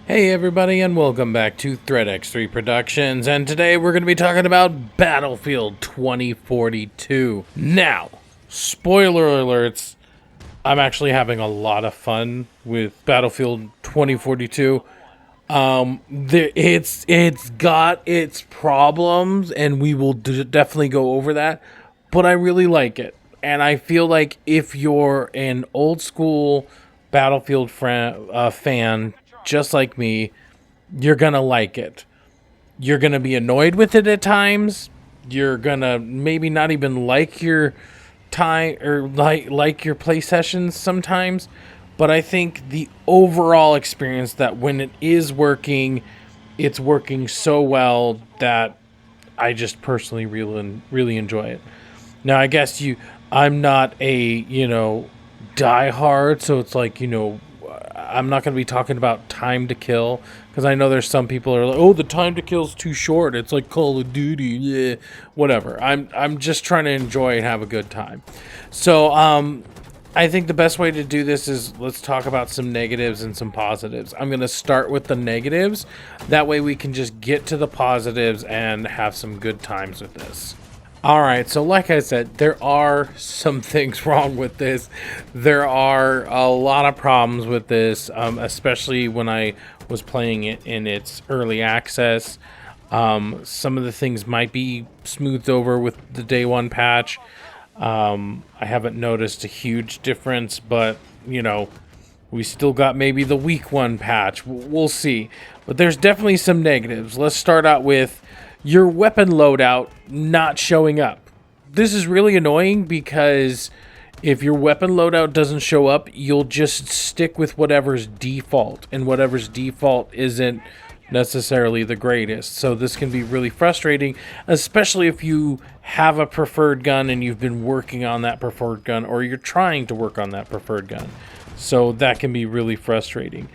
Hey everybody, and welcome back to ThreadX3 Productions, and today we're going to be talking about Battlefield 2042. Now, spoiler alerts, I'm actually having a lot of fun with Battlefield 2042. It's got its problems, and we will definitely go over that, but I really like it. And I feel like if you're an old school Battlefield fan, just like me, you're gonna like it. You're gonna be annoyed with it at times. You're gonna maybe not even like your time or like your play sessions sometimes. But I think the overall experience that when it is working, it's working so well that I just personally really enjoy it. Now I guess I'm not a die hard, so it's like I'm not going to be talking about time to kill because I know there's some people who are like, oh, the time to kill is too short. It's like Call of Duty, yeah, whatever. I'm just trying to enjoy and have a good time. So I think the best way to do this is let's talk about some negatives and some positives. I'm going to start with the negatives. That way we can just get to the positives and have some good times with this. All right, so like I said, there are some things wrong with this. There are a lot of problems with this, especially when I was playing it in its early access. Some of the things might be smoothed over with the day one patch. I haven't noticed a huge difference, but, we still got maybe the week one patch. We'll see. But there's definitely some negatives. Let's start out with your weapon loadout not showing up. This is really annoying because if your weapon loadout doesn't show up, you'll just stick with whatever's default, and whatever's default isn't necessarily the greatest. So this can be really frustrating, especially if you have a preferred gun and you've been working on that preferred gun, or you're trying to work on that preferred gun. So that can be really frustrating.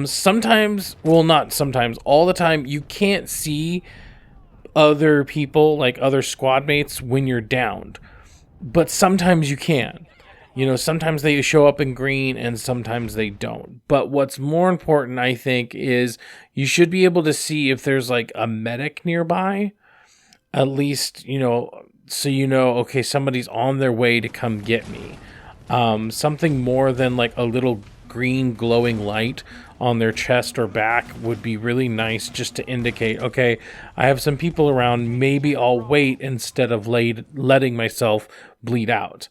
Sometimes, well, not sometimes, all the time, you can't see other people, like other squad mates, when you're downed. But sometimes you can. Sometimes they show up in green and sometimes they don't. But what's more important, I think, is you should be able to see if there's like a medic nearby. At least, so okay, somebody's on their way to come get me. Something more than like a little green glowing light on their chest or back would be really nice, just to indicate, okay, I have some people around, maybe I'll wait instead of letting myself bleed out.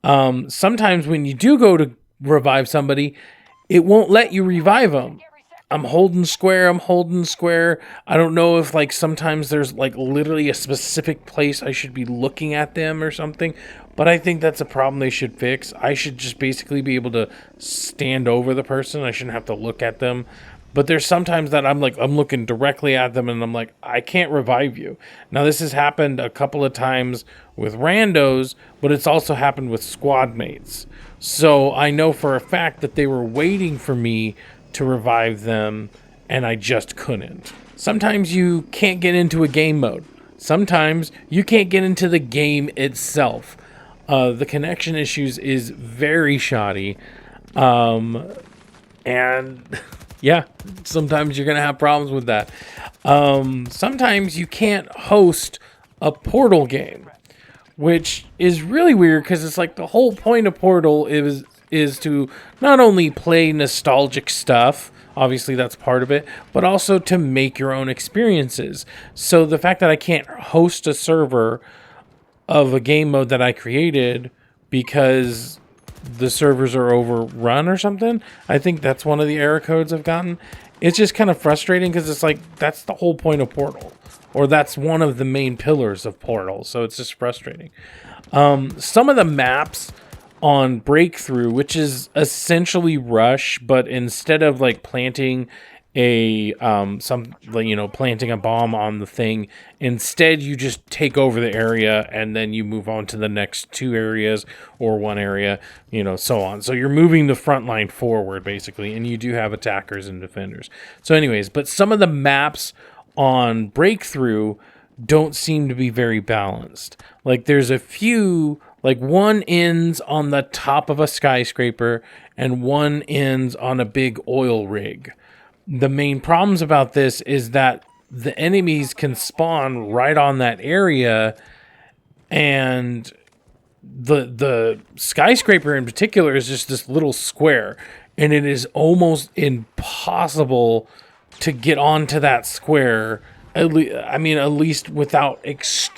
Sometimes when you do go to revive somebody, it won't let you revive them. I'm holding square. I don't know if like sometimes there's like literally a specific place I should be looking at them or something, but I think that's a problem they should fix. I should just basically be able to stand over the person. I shouldn't have to look at them. But there's sometimes that I'm looking directly at them and I'm like, I can't revive you. Now this has happened a couple of times with randos, but it's also happened with squad mates. So I know for a fact that they were waiting for me to revive them, and I just couldn't. Sometimes you can't get into a game mode. Sometimes you can't get into the game itself. The connection issues is very shoddy. And yeah, sometimes you're going to have problems with that. Sometimes you can't host a Portal game, which is really weird because it's like the whole point of Portal is to not only play nostalgic stuff, obviously that's part of it, but also to make your own experiences. So the fact that I can't host a server of a game mode that I created because the servers are overrun or something, I think that's one of the error codes I've gotten. It's just kind of frustrating because it's like, that's the whole point of Portal, or that's one of the main pillars of Portal. So it's just frustrating. Some of the maps on Breakthrough, which is essentially Rush, but instead of like planting planting a bomb on the thing, instead you just take over the area and then you move on to the next two areas or one area, so on. So you're moving the front line forward basically, and you do have attackers and defenders. So anyways, but some of the maps on Breakthrough don't seem to be very balanced. Like there's a few, like one ends on the top of a skyscraper and one ends on a big oil rig. The main problems about this is that the enemies can spawn right on that area, and the skyscraper in particular is just this little square, and it is almost impossible to get onto that square. At least without extreme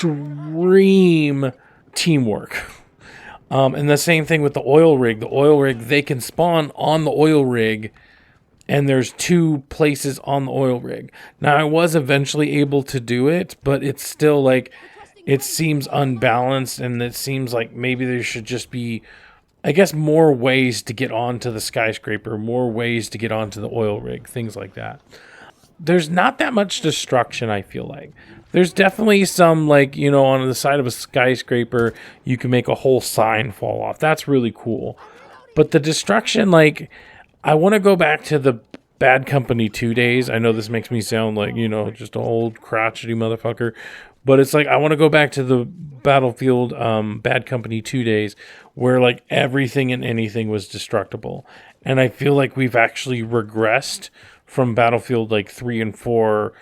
teamwork. And the same thing with the oil rig. The oil rig, they can spawn on the oil rig, and there's 2 places on the oil rig. Now, I was eventually able to do it, but it's still like, it seems unbalanced, and it seems like maybe there should just be, I guess, more ways to get onto the skyscraper, more ways to get onto the oil rig, things like that. There's not that much destruction, I feel like. There's definitely some, like, on the side of a skyscraper, you can make a whole sign fall off. That's really cool. But the destruction, like, I want to go back to the Bad Company 2 days. I know this makes me sound like, just an old crotchety motherfucker. But it's like, I want to go back to the Battlefield Bad Company 2 days where, like, everything and anything was destructible. And I feel like we've actually regressed from Battlefield, like, 3 and 4,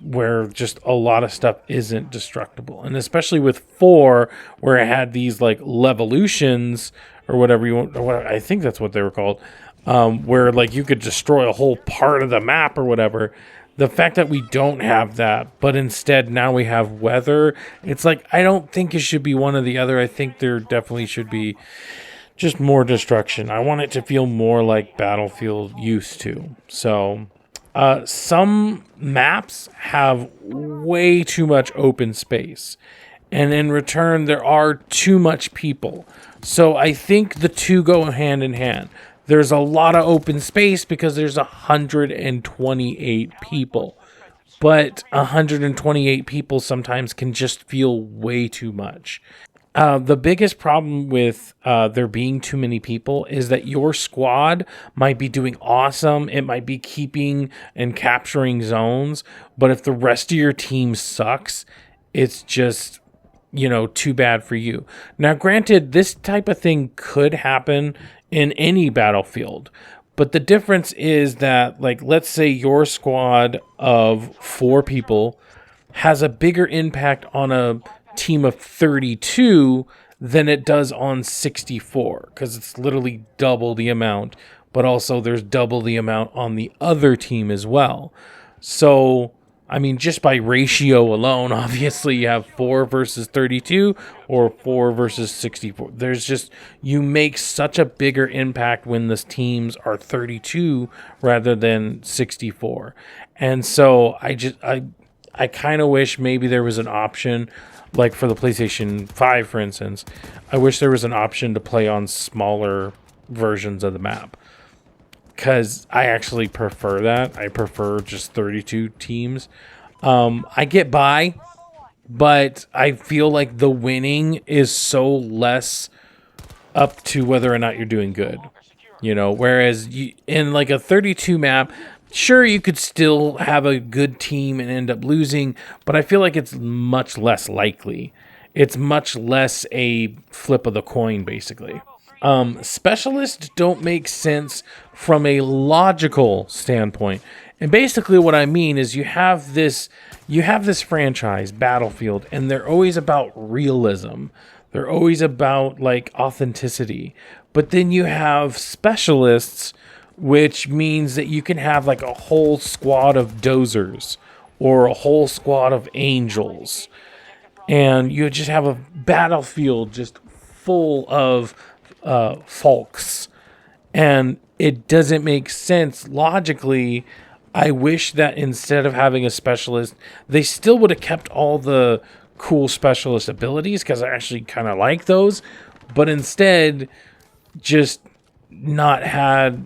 where just a lot of stuff isn't destructible. And especially with 4, where it had these, like, levolutions, or whatever you want, or whatever, I think that's what they were called, where, like, you could destroy a whole part of the map or whatever. The fact that we don't have that, but instead now we have weather, it's like, I don't think it should be one or the other. I think there definitely should be just more destruction. I want it to feel more like Battlefield used to. So, some maps have way too much open space, and in return, there are too much people. So I think the two go hand in hand. There's a lot of open space because there's 128 people. But 128 people sometimes can just feel way too much. The biggest problem with there being too many people is that your squad might be doing awesome. It might be keeping and capturing zones. But if the rest of your team sucks, it's just, too bad for you. Now, granted, this type of thing could happen in any battlefield. But the difference is that, like, let's say your squad of 4 people has a bigger impact on a team of 32 than it does on 64, because it's literally double the amount, but also there's double the amount on the other team as well. So, I mean, just by ratio alone, obviously you have 4 versus 32 or 4 versus 64. There's just, you make such a bigger impact when the teams are 32 rather than 64. And so I kind of wish maybe there was an option, like for the PlayStation 5, for instance. I wish there was an option to play on smaller versions of the map, because I actually prefer that. I prefer just 32 teams. I get by, but I feel like the winning is so less up to whether or not you're doing good. Whereas in like a 32 map, sure, you could still have a good team and end up losing, but I feel like it's much less likely. It's much less a flip of the coin, basically. Specialists don't make sense from a logical standpoint. And basically what I mean is you have this franchise, Battlefield, and they're always about realism. They're always about, like, authenticity. But then you have specialists, which means that you can have like a whole squad of dozers or a whole squad of angels. And you just have a battlefield just full of folks. And it doesn't make sense logically. I wish that instead of having a specialist, they still would have kept all the cool specialist abilities, because I actually kind of like those. But instead, just not had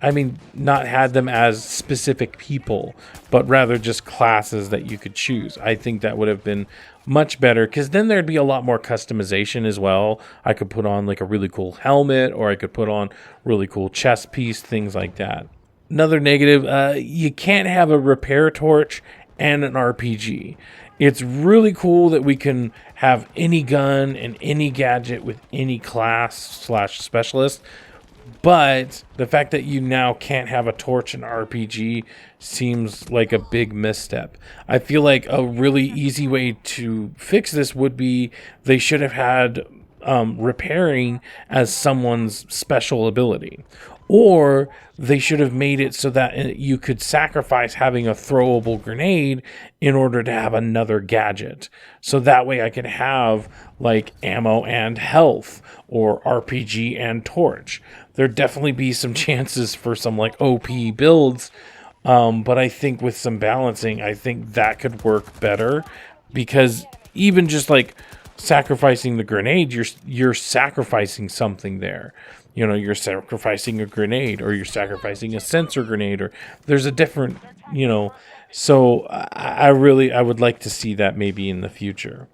them as specific people, but rather just classes that you could choose. I think that would have been much better, because then there'd be a lot more customization as well. I could put on like a really cool helmet, or I could put on really cool chest piece, things like that. Another negative, you can't have a repair torch and an RPG. It's really cool that we can have any gun and any gadget with any class / specialist, But the fact that you now can't have a torch in RPG seems like a big misstep. I feel like a really easy way to fix this would be they should have had repairing as someone's special ability. Or they should have made it so that you could sacrifice having a throwable grenade in order to have another gadget. So that way I could have like ammo and health or RPG and torch. There'd definitely be some chances for some like OP builds. But I think with some balancing, I think that could work better, because even just like sacrificing the grenade, you're sacrificing something there. You know, you're sacrificing a grenade, or you're sacrificing a sensor grenade, or there's a different, so I would like to see that maybe in the future.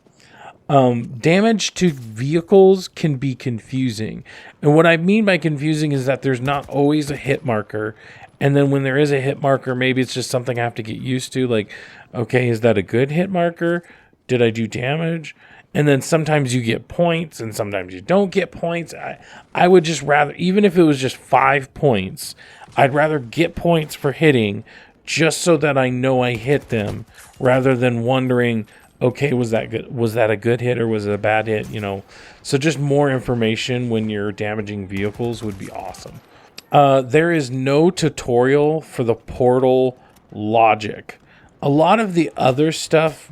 Damage to vehicles can be confusing. And what I mean by confusing is that there's not always a hit marker. And then when there is a hit marker, maybe it's just something I have to get used to. Like, okay, is that a good hit marker? Did I do damage? And then sometimes you get points and sometimes you don't get points. I would just rather, even if it was just 5 points, I'd rather get points for hitting just so that I know I hit them, rather than wondering, okay, was that good? Was that a good hit or was it a bad hit? So just more information when you're damaging vehicles would be awesome. There is no tutorial for the portal logic. A lot of the other stuff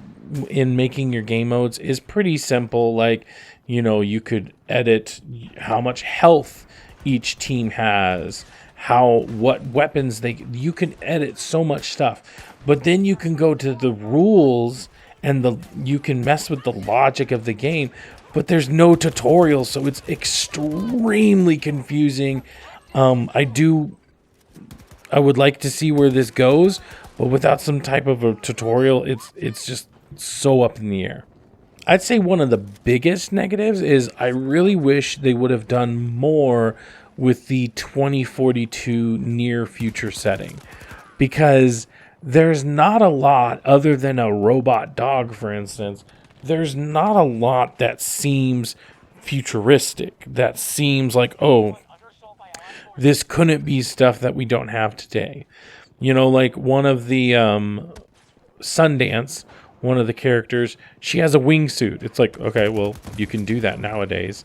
in making your game modes is pretty simple. Like, you could edit how much health each team has, what weapons you can edit so much stuff. But then you can go to the rules and you can mess with the logic of the game, but there's no tutorial, so it's extremely confusing. I would like to see where this goes, but without some type of a tutorial, it's just so up in the air. I'd say one of the biggest negatives is I really wish they would have done more with the 2042 near future setting, because there's not a lot other than a robot dog, for instance. There's not a lot that seems futuristic, that seems like, oh, this couldn't be stuff that we don't have today. Like one of the Sundance, one of the characters, she has a wingsuit. It's like, okay, well, you can do that nowadays.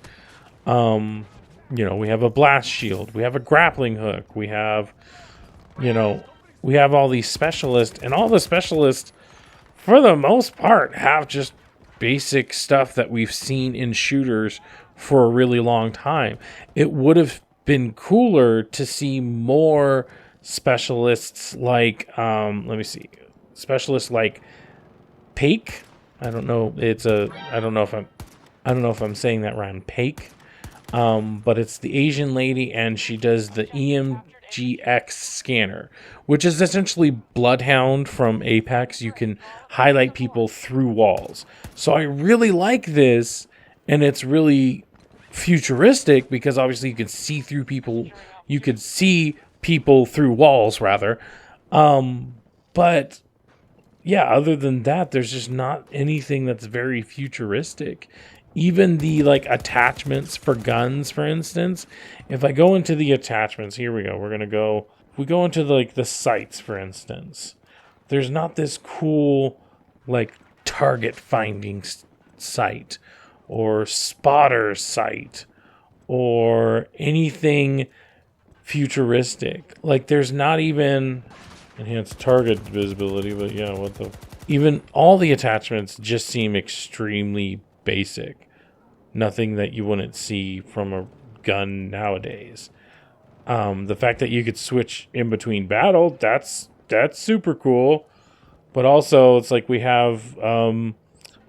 We have a blast shield. We have a grappling hook. We have all these specialists, and all the specialists, for the most part, have just basic stuff that we've seen in shooters for a really long time. It would have been cooler to see more specialists like, specialists like Paik. I don't know if I'm saying that right. Paik. But it's the Asian lady, and she does the EMGX scanner, which is essentially Bloodhound from Apex. You can highlight people through walls. So I really like this, and it's really futuristic because obviously you can see through people. You could see people through walls, rather. But yeah, other than that, there's just not anything that's very futuristic. Even the attachments for guns, for instance. If I go into the attachments, here we go. If we go into the sights, for instance, there's not this cool target finding sight or spotter sight or anything futuristic. There's not even enhanced target visibility, but yeah, even all the attachments just seem extremely basic. Nothing that you wouldn't see from a gun nowadays. The fact that you could switch in between battle, that's super cool. But also, it's like we have the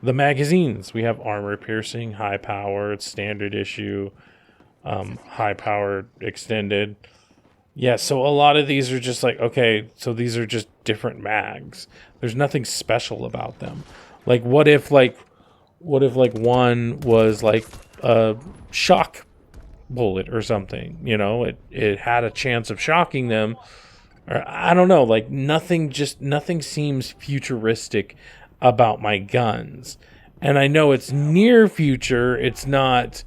magazines. We have armor piercing, high powered, standard issue, high powered, extended. Yeah, so a lot of these are just okay, so these are just different mags. There's nothing special about them. What if one was a shock bullet or something? It had a chance of shocking them. Or I don't know, nothing seems futuristic about my guns. And I know it's near future. It's not,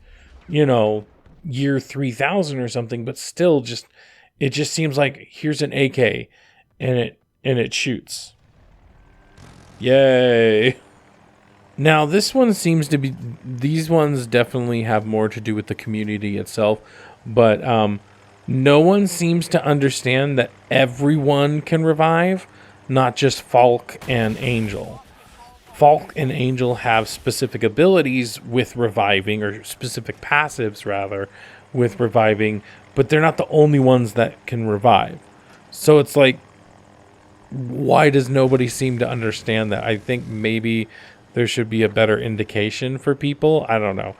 year 3000 or something, but still it just seems like here's an AK and it shoots. Yay. Now this one seems to be, these ones definitely have more to do with the community itself, but no one seems to understand that everyone can revive, not just Falk and Angel. Falk and Angel have specific abilities with reviving, or specific passives rather, with reviving, but they're not the only ones that can revive. So it's like, why does nobody seem to understand that? I think maybe there should be a better indication for people. I don't know.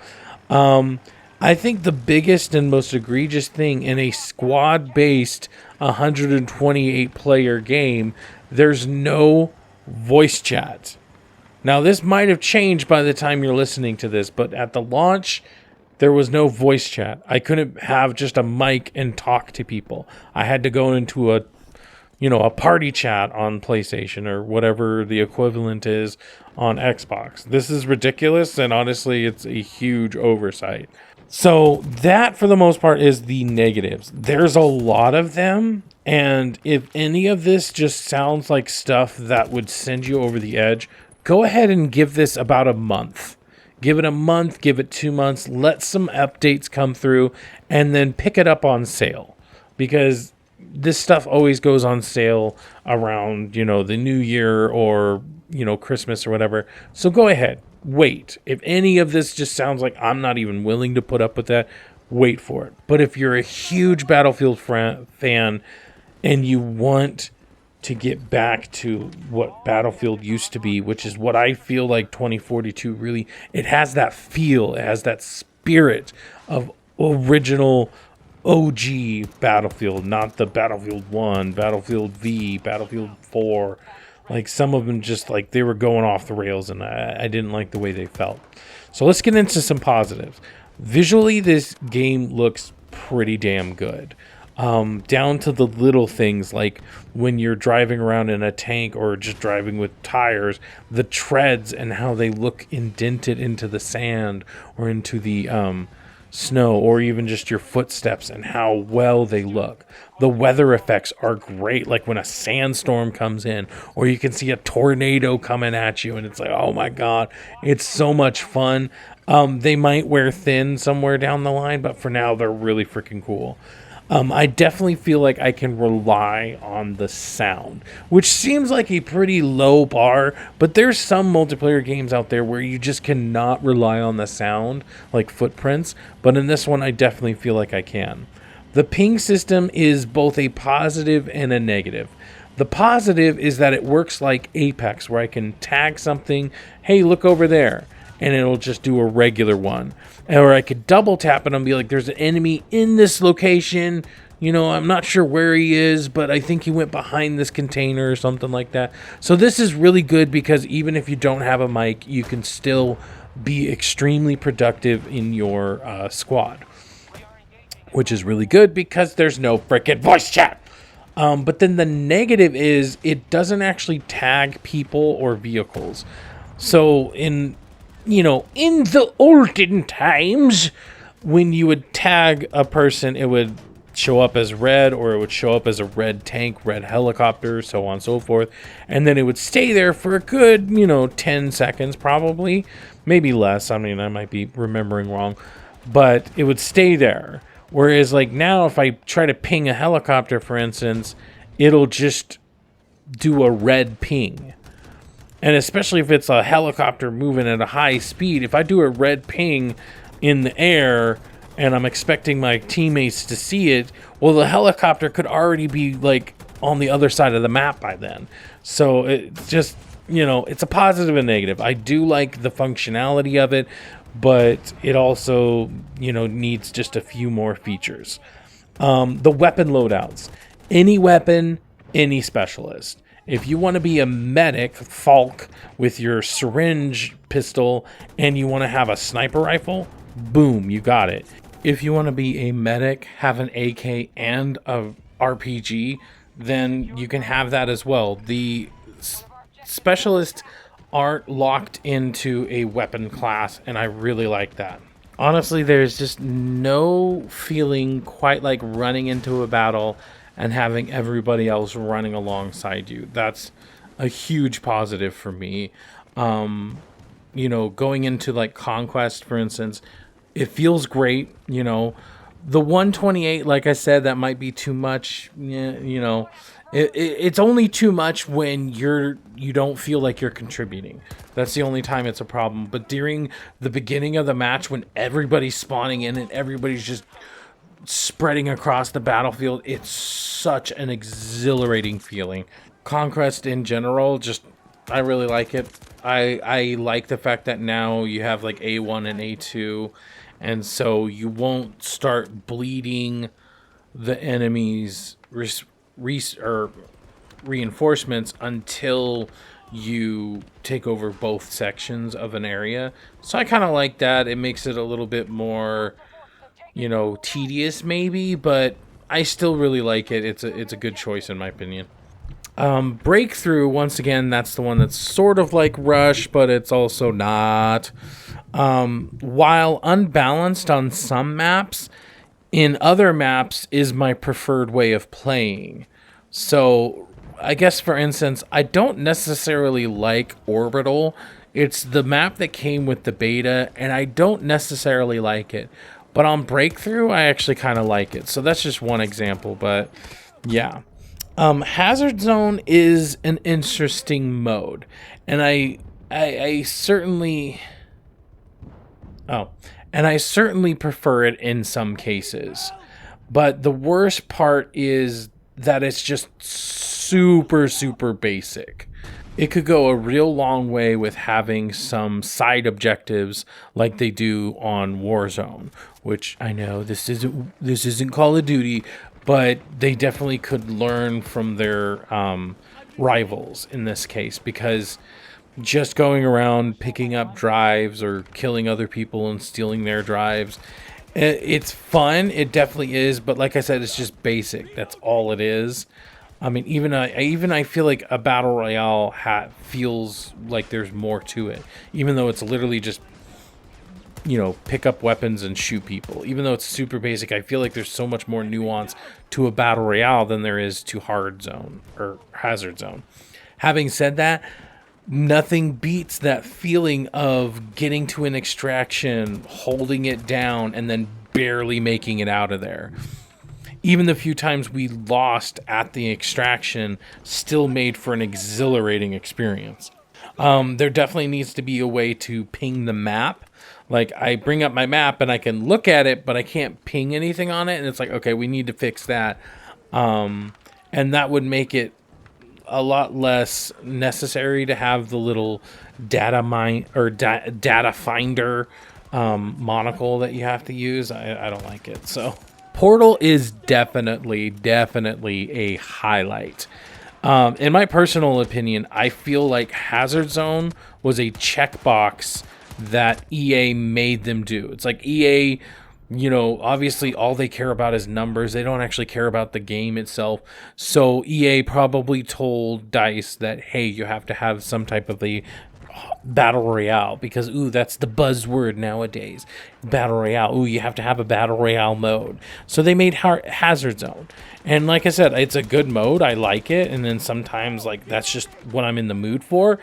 I think the biggest and most egregious thing in a squad-based 128-player game, there's no voice chat. Now, this might have changed by the time you're listening to this, but at the launch, there was no voice chat. I couldn't have just a mic and talk to people. I had to go into a party chat on PlayStation or whatever the equivalent is on Xbox. This is ridiculous, and honestly, it's a huge oversight. So that, for the most part, is the negatives. There's a lot of them, and if any of this just sounds like stuff that would send you over the edge, go ahead and give this about a month. Give it a month, give it 2 months, let some updates come through, and then pick it up on sale. Because this stuff always goes on sale around, the new year or, Christmas or whatever. So go ahead, wait. If any of this just sounds like I'm not even willing to put up with that, wait for it. But if you're a huge Battlefield fan and you want to get back to what Battlefield used to be, which is what I feel like 2042 really, it has that feel, it has that spirit of original OG Battlefield, not the Battlefield 1, Battlefield V, Battlefield 4. Like, some of them just, like, they were going off the rails, and I didn't like the way they felt. So let's get into some positives. Visually, this game looks pretty damn good. Down to the little things, like when you're driving around in a tank or just driving with tires, the treads and how they look indented into the sand or into the snow, or even just your footsteps and how well they look. The weather effects are great, like when a sandstorm comes in, or you can see a tornado coming at you, and it's like, oh my god, it's so much fun. They might wear thin somewhere down the line, but for now, they're really freaking cool. I definitely feel like I can rely on the sound, which seems like a pretty low bar, but there's some multiplayer games out there where you just cannot rely on the sound, like Footprints, but in this one, I definitely feel like I can. The ping system is both a positive and a negative. The positive is that it works like Apex, where I can tag something, hey, look over there, and it'll just do a regular one. Or I could double tap it and be like, there's an enemy in this location. I'm not sure where he is, but I think he went behind this container or something like that. So this is really good because even if you don't have a mic, you can still be extremely productive in your squad. Which is really good because there's no frickin' voice chat. But then the negative is it doesn't actually tag people or vehicles. So in the olden times, when you would tag a person, it would show up as red, or it would show up as a red tank, red helicopter, so on and so forth. And then it would stay there for a good, 10 seconds, probably. Maybe less. I mean, I might be remembering wrong. But it would stay there. Whereas, like, now, if I try to ping a helicopter, for instance, it'll just do a red ping. And especially if it's a helicopter moving at a high speed, if I do a red ping in the air and I'm expecting my teammates to see it, well, the helicopter could already be, like, on the other side of the map by then. So it's just, it's a positive and negative. I do like the functionality of it, but it also, needs just a few more features. The weapon loadouts. Any weapon, any specialist. If you want to be a medic, Falk, with your syringe pistol, and you want to have a sniper rifle, boom, you got it. If you want to be a medic, have an AK and a RPG, then you can have that as well. The specialists aren't locked into a weapon class, and I really like that. Honestly, there's just no feeling quite like running into a battle and having everybody else running alongside you. That's a huge positive for me. Um, going into like Conquest, for instance, it feels great. The 128, like I said, that might be too much. Yeah, it's only too much when you don't feel like you're contributing. That's the only time it's a problem. But during the beginning of the match, when everybody's spawning in and everybody's just spreading across the battlefield, it's such an exhilarating feeling. Conquest in general, just I really like it. I like the fact that now you have like A1 and A2, and so you won't start bleeding the enemy's or reinforcements until you take over both sections of an area. So I kind of like that. It makes it a little bit more, tedious maybe, but I still really like it. It's a good choice in my opinion. Breakthrough, once again, that's the one that's sort of like Rush, but it's also not. While unbalanced on some maps, in other maps is my preferred way of playing. So, I guess for instance, I don't necessarily like Orbital. It's the map that came with the beta, and I don't necessarily like it. But on Breakthrough, I actually kind of like it. So that's just one example, but yeah. Hazard Zone is an interesting mode, and I certainly oh, and I certainly prefer it in some cases. But the worst part is that it's just super super basic. It could go a real long way with having some side objectives like they do on Warzone, which I know this isn't Call of Duty, but they definitely could learn from their rivals in this case, because just going around picking up drives or killing other people and stealing their drives, it's fun. It definitely is, but like I said, it's just basic. That's all it is. I mean, I feel like a battle royale feels like there's more to it, even though it's literally just pick up weapons and shoot people. Even though it's super basic, I feel like there's so much more nuance to a battle royale than there is to hard zone or hazard zone. Having said that, nothing beats that feeling of getting to an extraction, holding it down, and then barely making it out of there. Even the few times we lost at the extraction still made for an exhilarating experience. There definitely needs to be a way to ping the map. Like, I bring up my map and I can look at it, but I can't ping anything on it. And it's like, okay, we need to fix that. And that would make it a lot less necessary to have the little data finder monocle that you have to use. I don't like it. So Portal is definitely a highlight. In my personal opinion, I feel like Hazard Zone was a checkbox that EA made them do. It's like EA, obviously all they care about is numbers. They don't actually care about the game itself. So EA probably told DICE that, hey, you have to have some type of a battle royale, because that's the buzzword nowadays. Battle royale. You have to have a battle royale mode. So they made Hazard Zone, and like I said, it's a good mode. I like it, and then sometimes like that's just what I'm in the mood for.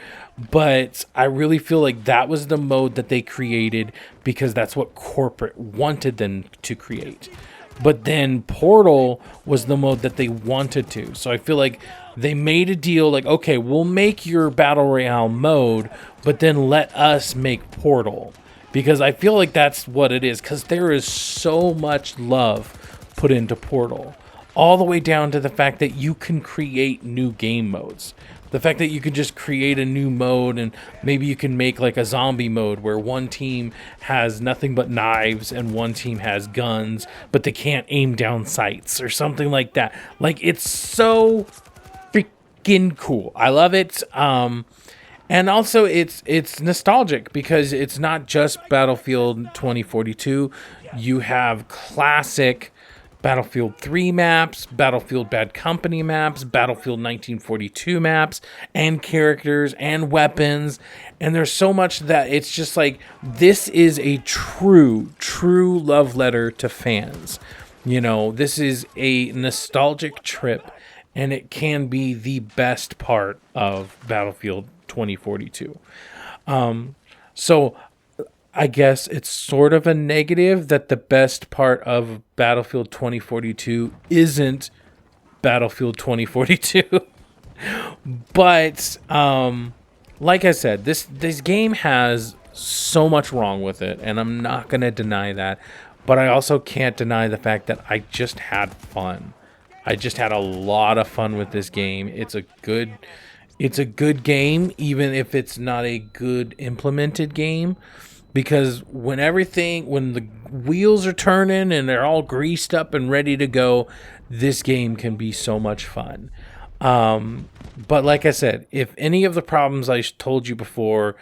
But I really feel like that was the mode that they created because that's what corporate wanted them to create. But then Portal was the mode that they wanted to. So I feel like they made a deal like, okay, we'll make your Battle Royale mode, but then let us make Portal. Because I feel like that's what it is. Because there is so much love put into Portal. All the way down to the fact that you can create new game modes. The fact that you can just create a new mode, and maybe you can make like a zombie mode where one team has nothing but knives and one team has guns, but they can't aim down sights or something like that. Like, it's so freaking cool. I love it. And also it's nostalgic because it's not just Battlefield 2042. You have classic Battlefield 3 maps, Battlefield Bad Company maps, Battlefield 1942 maps, and characters and weapons. And there's so much that it's just like, this is a true love letter to fans. You know, this is a nostalgic trip, and it can be the best part of Battlefield 2042. So I guess it's sort of a negative that the best part of Battlefield 2042 isn't Battlefield 2042. But like I said, this game has so much wrong with it, and I'm not going to deny that. But I also can't deny the fact that I just had fun. I just had a lot of fun with this game. It's a good game, even if it's not a good implemented game. Because when the wheels are turning and they're all greased up and ready to go, this game can be so much fun. But like I said, if any of the problems I told you before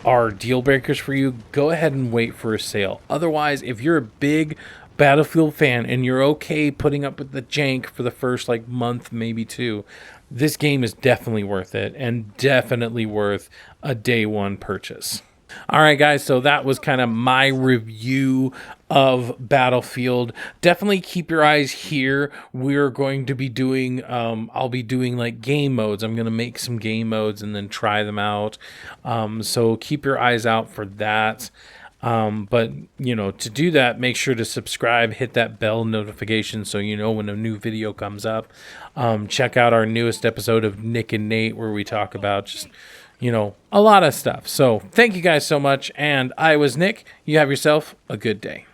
are deal breakers for you, go ahead and wait for a sale. Otherwise, if you're a big Battlefield fan and you're okay putting up with the jank for the first month, maybe two, this game is definitely worth it, and definitely worth a day one purchase. All right, guys, so that was kind of my review of Battlefield. Definitely keep your eyes here. We're going to be doing, I'll be doing game modes. I'm going to make some game modes and then try them out. So keep your eyes out for that. But, to do that, make sure to subscribe, hit that bell notification so you know when a new video comes up. Check out our newest episode of Nick and Nate, where we talk about just a lot of stuff. So thank you guys so much. And I was Nick. You have yourself a good day.